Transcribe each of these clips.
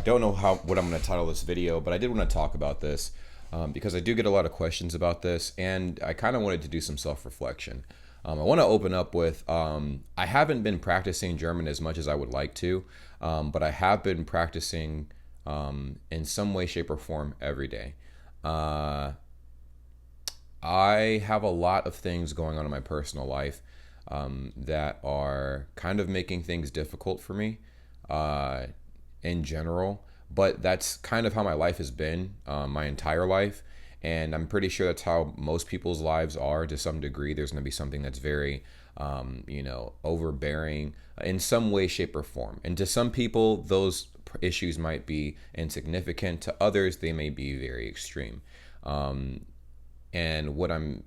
don't know what I'm going to title this video, but I did want to talk about this because I do get a lot of questions about this, and I kind of wanted to do some self-reflection. I want to open up with I haven't been practicing German as much as I would like to, but I have been practicing in some way, shape, or form every day. Uh, I have a lot of things going on in my personal life that are kind of making things difficult for me uh, in general. But that's kind of how my life has been my entire life. And I'm pretty sure that's how most people's lives are to some degree. There's going to be something that's very, overbearing in some way, shape, or form. And to some people, those issues might be insignificant. To others, they may be very extreme. Um, and what I'm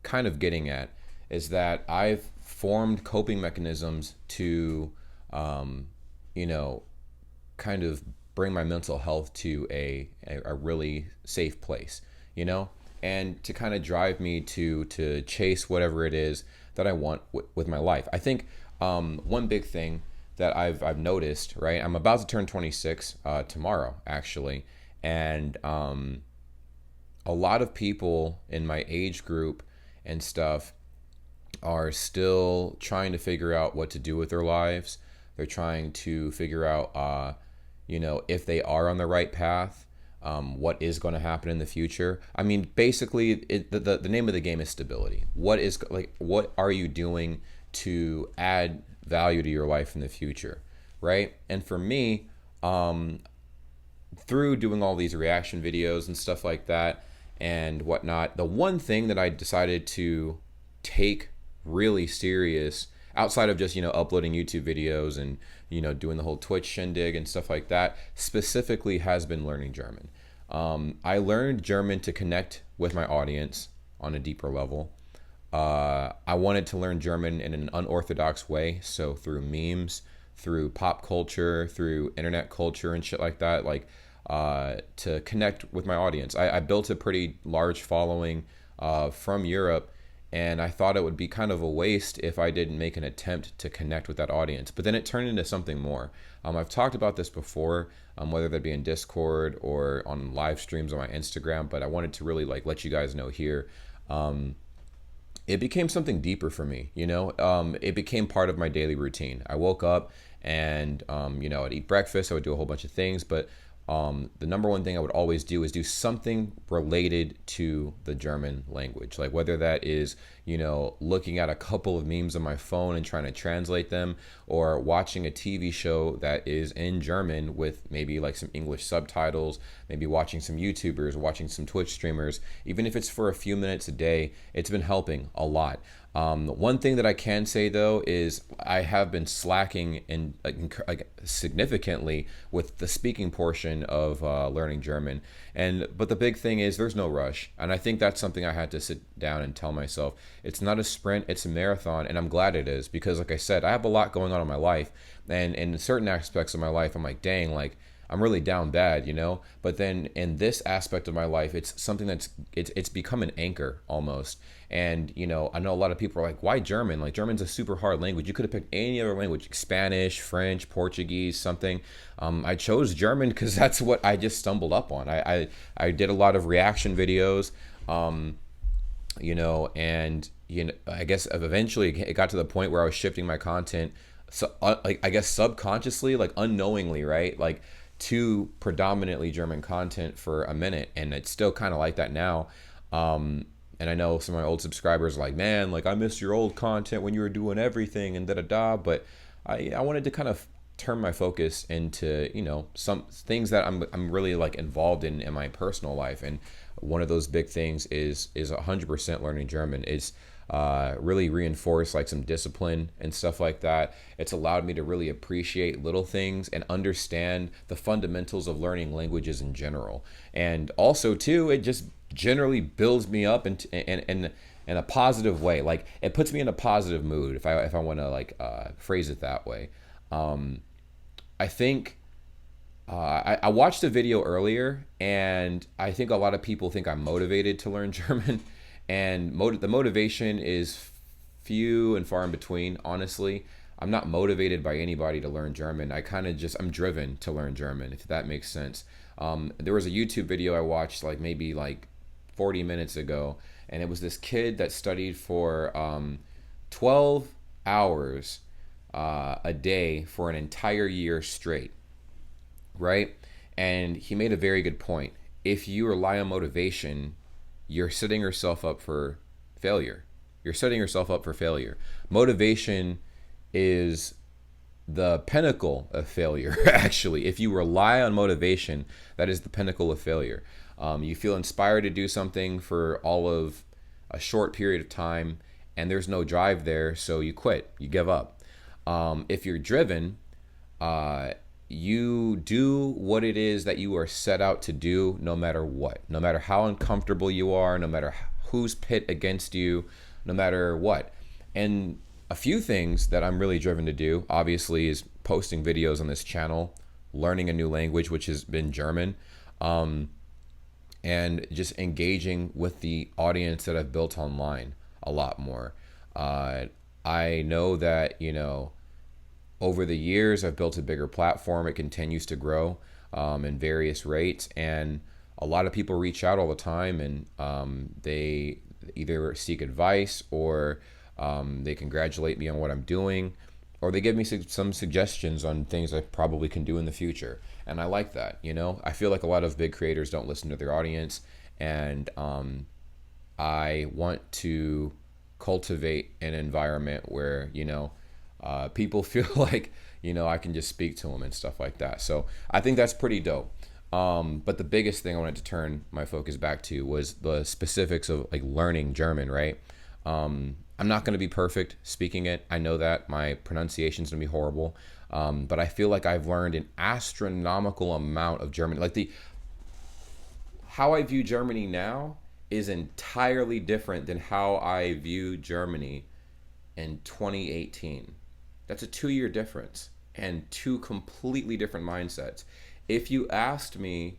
kind of getting at is that I've formed coping mechanisms to, um, you know, kind of bring my mental health to a really safe place, you know, and to kind of drive me to chase whatever it is that I want with my life. I think one big thing that I've noticed, right? I'm about to turn 26 tomorrow, actually, and a lot of people in my age group and stuff are still trying to figure out what to do with their lives. They're trying to figure out, if they are on the right path, what is going to happen in the future. I mean, basically, the name of the game is stability. What are you doing to add value to your life in the future, right? And for me, through doing all these reaction videos and stuff like that and whatnot, the one thing that I decided to take really serious outside of just uploading YouTube videos and doing the whole Twitch shindig and stuff like that specifically has been learning German. I learned German to connect with my audience on a deeper level. I wanted to learn German in an unorthodox way, so through memes, through pop culture, through internet culture and shit like that, like to connect with my audience. I built a pretty large following from Europe, and I thought it would be kind of a waste if I didn't make an attempt to connect with that audience. But then it turned into something more. I've talked about this before, whether that be in Discord or on live streams on my Instagram, but I wanted to really let you guys know here. It became something deeper for me, it became part of my daily routine. I woke up and, I'd eat breakfast. I would do a whole bunch of things, but the number one thing I would always do is do something related to the German language. Like whether that is, looking at a couple of memes on my phone and trying to translate them, or watching a TV show that is in German with maybe like some English subtitles, maybe watching some YouTubers, watching some Twitch streamers. Even if it's for a few minutes a day, it's been helping a lot. One thing that I can say though is I have been slacking in significantly with the speaking portion of learning German, but the big thing is there's no rush, and I think that's something I had to sit down and tell myself. It's not a sprint, it's a marathon, and I'm glad it is, because like I said, I have a lot going on in my life, and in certain aspects of my life, I'm like, dang, like I'm really down bad, but then in this aspect of my life, it's something it's become an anchor almost. And I know a lot of people are like, why German? Like German's a super hard language. You could have picked any other language, like Spanish, French, Portuguese, something. I chose German because that's what I just stumbled up on. I did a lot of reaction videos, and I guess eventually it got to the point where I was shifting my content, so I guess subconsciously, like unknowingly, right, like to predominantly German content for a minute, and it's still kind of like that now. And I know some of my old subscribers are like, man, like I miss your old content when you were doing everything and da da da. But I wanted to kind of turn my focus into some things that I'm really like involved in my personal life, and one of those big things is 100% learning German. It's really reinforced like some discipline and stuff like that. It's allowed me to really appreciate little things and understand the fundamentals of learning languages in general. And also too, it just generally builds me up in a positive way. Like it puts me in a positive mood if I want to phrase it that way. I think I watched a video earlier, and I think a lot of people think I'm motivated to learn German, and the motivation is few and far in between, honestly. I'm not motivated by anybody to learn German. I'm driven to learn German, if that makes sense. There was a YouTube video I watched like maybe like 40 minutes ago, and it was this kid that studied for 12 hours a day for an entire year straight, right? And he made a very good point. If you rely on motivation, you're setting yourself up for failure. You're setting yourself up for failure. Motivation is the pinnacle of failure, actually. If you rely on motivation, that is the pinnacle of failure. You feel inspired to do something for all of a short period of time, and there's no drive there, so you quit, you give up. If you're driven, you do what it is that you are set out to do, no matter what, no matter how uncomfortable you are, no matter who's pit against you, no matter what. And a few things that I'm really driven to do, obviously, is posting videos on this channel, learning a new language, which has been German, and just engaging with the audience that I've built online a lot more. I know that, over the years, I've built a bigger platform. It continues to grow in various rates, and a lot of people reach out all the time, and they either seek advice, or they congratulate me on what I'm doing, or they give me some suggestions on things I probably can do in the future. And I like that. I feel like a lot of big creators don't listen to their audience, and I want to cultivate an environment where people feel like I can just speak to them and stuff like that. So I think that's pretty dope. But the biggest thing I wanted to turn my focus back to was the specifics of like learning German, right? I'm not going to be perfect speaking it. I know that my pronunciation is going to be horrible. But I feel like I've learned an astronomical amount of German. Like how I view Germany now is entirely different than how I view Germany in 2018. That's a 2-year difference and 2 completely different mindsets. If you asked me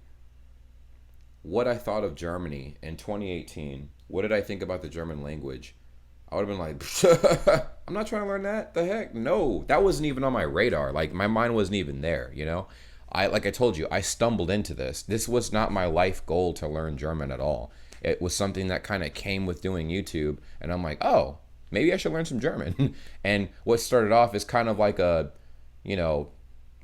what I thought of Germany in 2018, what did I think about the German language, I would have been like, I'm not trying to learn that. The heck? No, that wasn't even on my radar. Like, my mind wasn't even there, Like I told you, I stumbled into this. This was not my life goal to learn German at all. It was something that kind of came with doing YouTube, and I'm like, oh, maybe I should learn some German. And what started off as kind of like a,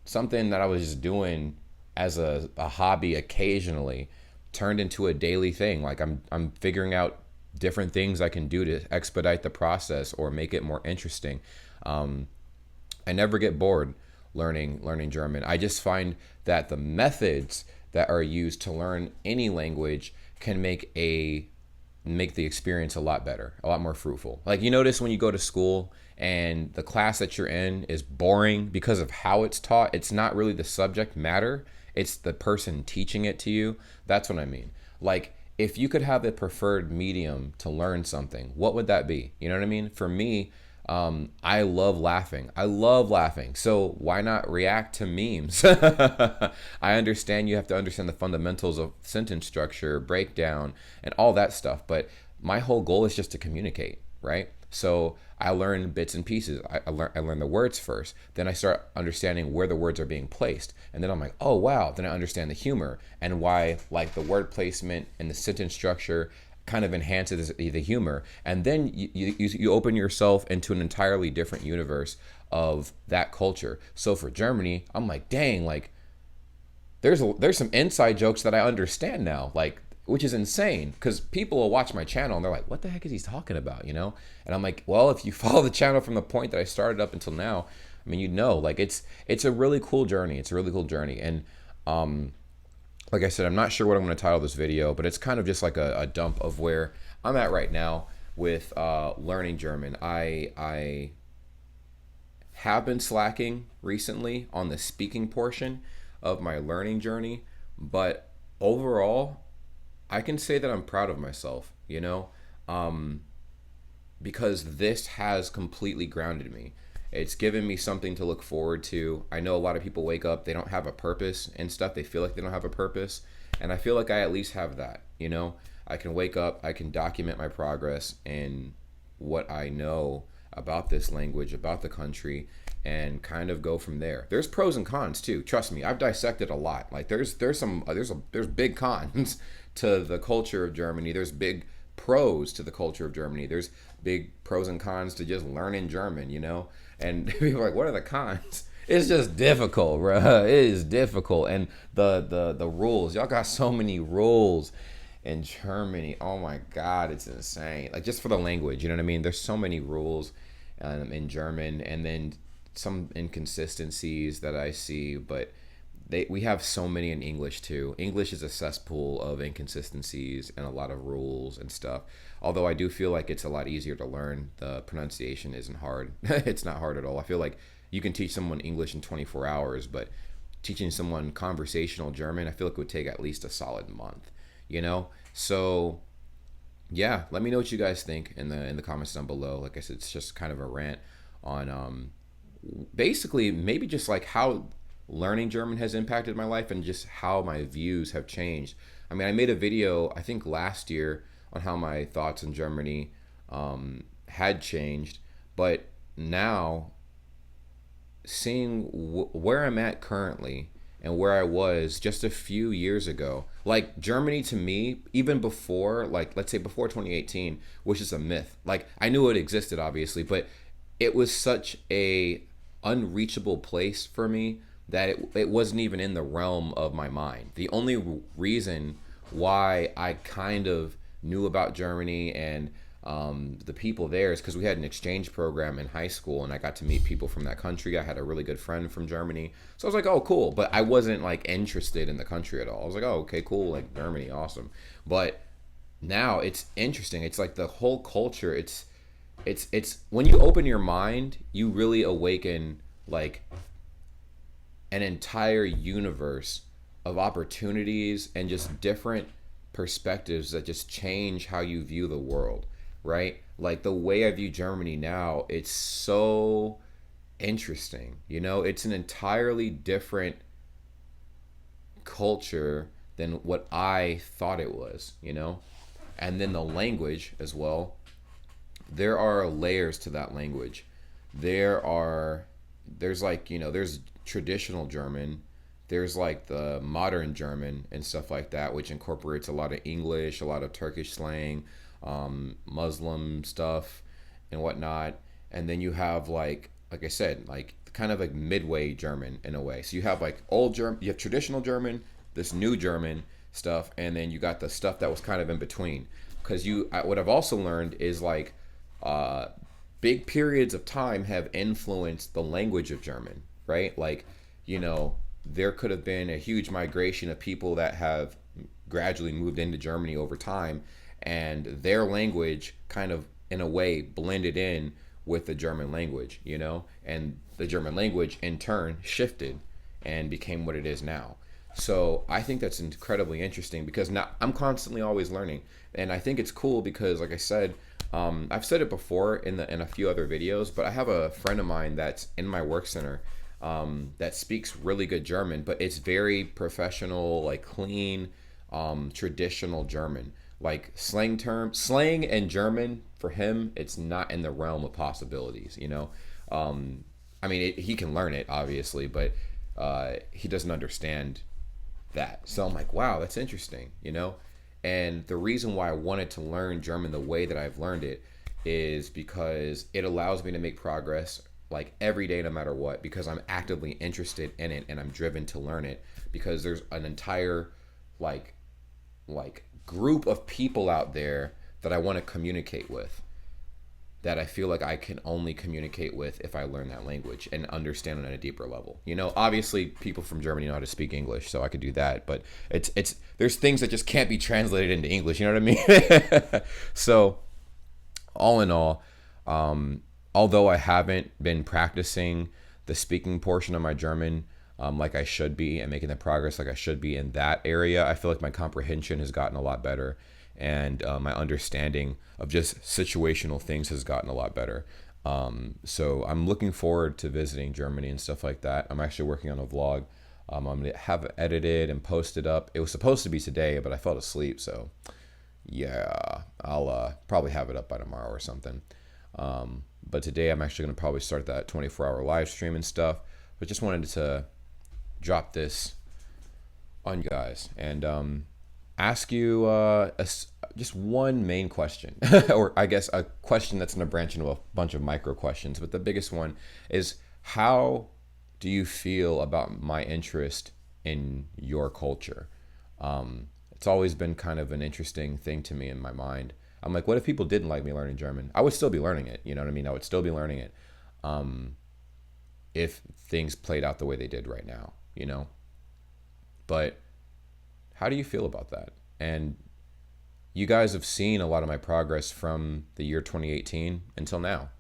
something that I was just doing as a hobby occasionally turned into a daily thing. Like I'm figuring out different things I can do to expedite the process or make it more interesting. I never get bored learning German. I just find that the methods that are used to learn any language can make the experience a lot better, a lot more fruitful. Like, you notice when you go to school and the class that you're in is boring because of how it's taught. It's not really the subject matter, it's the person teaching it to you. That's what I mean. Like, if you could have a preferred medium to learn something, what would that be? You know what I mean? For me, I love laughing. So why not react to memes? I understand you have to understand the fundamentals of sentence structure, breakdown, and all that stuff. But my whole goal is just to communicate, right? So I learn bits and pieces. I learn the words first. Then I start understanding where the words are being placed. And then I'm like, oh, wow. Then I understand the humor and why, like, the word placement and the sentence structure kind of enhances the humor. And then you open yourself into an entirely different universe of that culture. So for Germany, I'm like, dang, like there's some inside jokes that I understand now, like, which is insane, because people will watch my channel and they're like, what the heck is he talking about, And I'm like, well, if you follow the channel from the point that I started up until now, I mean, like, it's a really cool journey. It's a really cool journey. And like I said, I'm not sure what I'm going to title this video, but it's kind of just like a dump of where I'm at right now with learning German. I have been slacking recently on the speaking portion of my learning journey, but overall, I can say that I'm proud of myself, because this has completely grounded me. It's given me something to look forward to. I know a lot of people wake up, they don't have a purpose and stuff. They feel like they don't have a purpose. And I feel like I at least have that, I can wake up, I can document my progress and what I know about this language, about the country, and kind of go from there. There's pros and cons too. Trust me, I've dissected a lot. Like there's big cons to the culture of Germany. There's big pros to the culture of Germany. There's big pros and cons to just learning German, you know? And people are like, what are the cons? It's just difficult, bro. It is difficult. And the rules, y'all got so many rules in Germany. Oh my God, it's insane. Like just for the language, you know what I mean? There's so many rules in German, and then some inconsistencies that I see, but we have so many in English too. English is a cesspool of inconsistencies and a lot of rules and stuff. Although I do feel like it's a lot easier to learn. The pronunciation isn't hard. It's not hard at all. I feel like you can teach someone English in 24 hours, but teaching someone conversational German, I feel like it would take at least a solid month, you know? So yeah, let me know what you guys think in the comments down below. Like I said, it's just kind of a rant on basically maybe just like how learning German has impacted my life and just how my views have changed. I mean, I made a video, I think last year, on how my thoughts on Germany had changed, but now seeing where I'm at currently and where I was just a few years ago, like Germany to me, even before, like let's say before 2018, which is a myth. Like I knew it existed obviously, but it was such a unreachable place for me that it wasn't even in the realm of my mind. The only reason why I kind of knew about Germany and the people there is because we had an exchange program in high school, and I got to meet people from that country. I had a really good friend from Germany, so I was like, oh cool, but I wasn't like interested in the country at all. I was like, oh okay, cool, like Germany, awesome. But now it's interesting. It's like the whole culture, it's when you open your mind, you really awaken like an entire universe of opportunities and just different perspectives that just change how you view the world, right? Like the way I view Germany now, it's so interesting. You know, it's an entirely different culture than what I thought it was, you know? And then the language as well. There are layers to that language. There's like, you know, there's traditional German, there's like the modern German and stuff like that, which incorporates a lot of English, a lot of Turkish slang, Muslim stuff and whatnot. And then you have like I said, like kind of like midway German in a way. So you have like old German, you have traditional German, this new German stuff, and then you got the stuff that was kind of in between. Because what I've also learned is like big periods of time have influenced the language of German, right? Like, you know, there could have been a huge migration of people that have gradually moved into Germany over time, and their language kind of in a way blended in with the German language, you know, and the German language in turn shifted and became what it is now. So I think that's incredibly interesting because now I'm constantly always learning, and I think it's cool because, like I said, I've said it before in a few other videos, but I have a friend of mine that's in my work center that speaks really good German, but it's very professional, like clean, traditional German. Like slang and German for him, it's not in the realm of possibilities, you know. I mean, he can learn it obviously, but he doesn't understand that. So I'm like, wow, that's interesting, you know. And the reason why I wanted to learn German the way that I've learned it is because it allows me to make progress like every day, no matter what, because I'm actively interested in it and I'm driven to learn it, because there's an entire like group of people out there that I want to communicate with, that I feel like I can only communicate with if I learn that language and understand it at a deeper level. You know, obviously people from Germany know how to speak English, so I could do that, but it's there's things that just can't be translated into English, you know what I mean? So all in all, although I haven't been practicing the speaking portion of my German like I should be, and making the progress like I should be in that area, I feel like my comprehension has gotten a lot better, and my understanding of just situational things has gotten a lot better. So I'm looking forward to visiting Germany and stuff like that. I'm actually working on a vlog. I'm going to have it edited and posted up. It was supposed to be today, but I fell asleep. So yeah, I'll probably have it up by tomorrow or something. But today I'm actually going to probably start that 24-hour live stream and stuff. But just wanted to drop this on you guys and ask you just one main question, or I guess a question that's going to branch into a bunch of micro questions. But the biggest one is, how do you feel about my interest in your culture? It's always been kind of an interesting thing to me in my mind. I'm like, what if people didn't like me learning German? I would still be learning it. You know what I mean? I would still be learning it if things played out the way they did right now, you know? But how do you feel about that? And you guys have seen a lot of my progress from the year 2018 until now.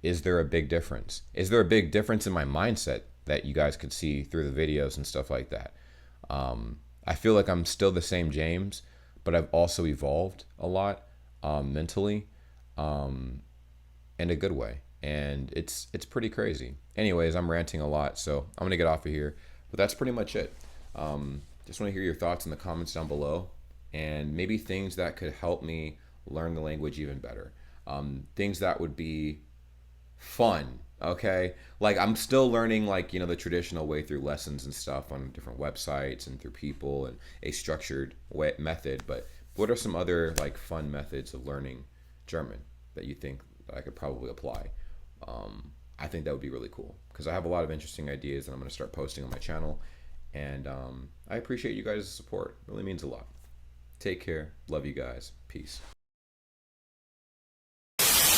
Is there a big difference? Is there a big difference in my mindset that you guys could see through the videos and stuff like that? I feel like I'm still the same James, but I've also evolved a lot mentally in a good way. And it's pretty crazy. Anyways, I'm ranting a lot, so I'm going to get off of here. But that's pretty much it. Just want to hear your thoughts in the comments down below, and maybe things that could help me learn the language even better. Things that would be fun, okay? Like, I'm still learning, like, you know, the traditional way through lessons and stuff on different websites and through people and a structured method. But what are some other, like, fun methods of learning German that you think that I could probably apply? I think that would be really cool, because I have a lot of interesting ideas that I'm going to start posting on my channel. And I appreciate you guys' support. It really means a lot. Take care. Love you guys. Peace.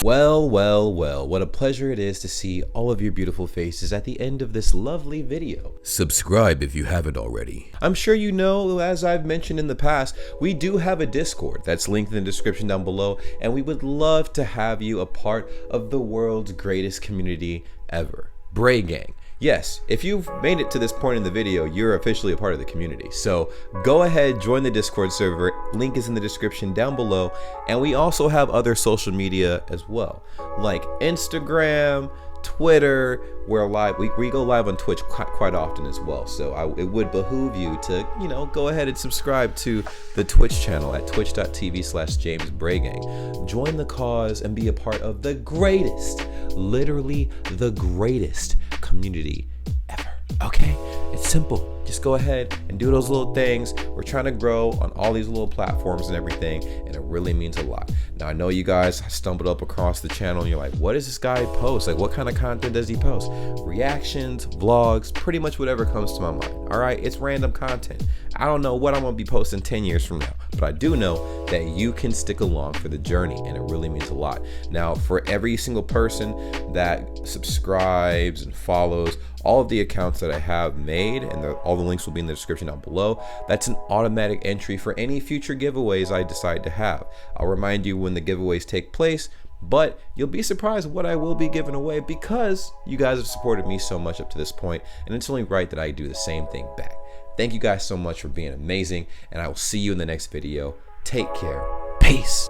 Well, well, well, what a pleasure it is to see all of your beautiful faces at the end of this lovely video. Subscribe if you haven't already. I'm sure you know, as I've mentioned in the past, we do have a Discord that's linked in the description down below, and we would love to have you a part of the world's greatest community ever, Bray Gang. Yes, if you've made it to this point in the video, you're officially a part of the community. So go ahead, join the Discord server. Link is in the description down below. And we also have other social media as well, like Instagram, Twitter. We're live. We go live on Twitch quite often as well. So it would behoove you to, you know, go ahead and subscribe to the Twitch channel at twitch.tv/JamesBrayGang. Join the cause and be a part of the greatest, literally the greatest community ever. Okay, it's simple. Just go ahead and do those little things. We're trying to grow on all these little platforms and everything, and it really means a lot. Now, I know you guys stumbled up across the channel and you're like, what does this guy post? Like, what kind of content does he post? Reactions, vlogs, pretty much whatever comes to my mind. All right, it's random content. I don't know what I'm gonna be posting 10 years from now, but I do know that you can stick along for the journey, and it really means a lot. Now, for every single person that subscribes and follows all of the accounts that I have made, and all the links will be in the description down below, that's an automatic entry for any future giveaways I decide to have. I'll remind you when the giveaways take place, but you'll be surprised what I will be giving away, because you guys have supported me so much up to this point, and it's only right that I do the same thing back. Thank you guys so much for being amazing, and I will see you in the next video. Take care. Peace.